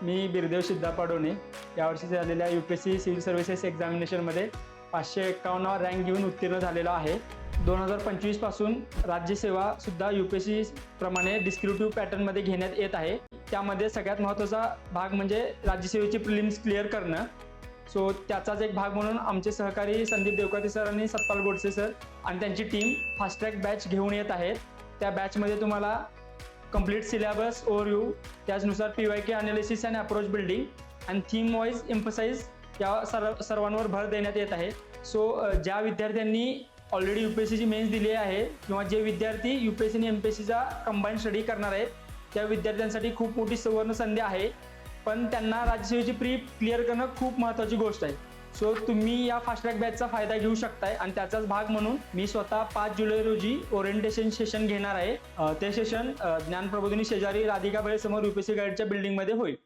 मी बिरदेव सिद्धापाडोने यावर्षी झालेल्या UPSC civil services एक्झामिनेशनमध्ये 551 rank घेऊन उत्तीर्ण झालेलो आहे. 2025 पासून राज्यसेवा सुद्धा UPSC प्रमाणे डिस्क्रिप्टिव्ह पॅटर्नमध्ये घेण्यात येत आहे. त्यामध्ये सगळ्यात महत्त्वाचा भाग म्हणजे राज्यसेवेची प्रिलिम्स क्लिअर करणं. सो त्याचाच एक भाग म्हणून आमचे सहकारी संदीप देवकाते सर आणि सतपाल गोडसे सर आणि त्यांची टीम फास्ट ट्रॅक बॅच घेऊन येत आहेत. त्या बॅचमध्ये तुम्हाला कंप्लीट सिलेबस ओव्हरव्ह्यू, त्याचनुसार PYQ analysis and approach building आणि थीम वाईज एम्फसाइज या सर्वांवर भर देण्यात येत आहे. सो ज्या विद्यार्थ्यांनी ऑलरेडी UPSCची मेन्स दिली आहे किंवा जे विद्यार्थी UPSC आणि MPSCचा कंबाईन स्टडी करणार आहेत त्या विद्यार्थ्यांसाठी खूप मोठी सुवर्ण संधी आहे. पण त्यांना राज्यसेवेची प्री क्लिअर करणं खूप महत्त्वाची गोष्ट आहे. सो तुम्ही या फास्ट ट्रॅक बॅचचा फायदा घेऊ शकताय आणि त्याचाच भाग म्हणून मी स्वतः 5 जुलै रोजी ओरिएंटेशन सेशन घेणार आहे. ते सेशन ज्ञान प्रबोधिनी शेजारी राधिका बळे समोर UPSC गाईडच्या बिल्डिंगमध्ये होईल.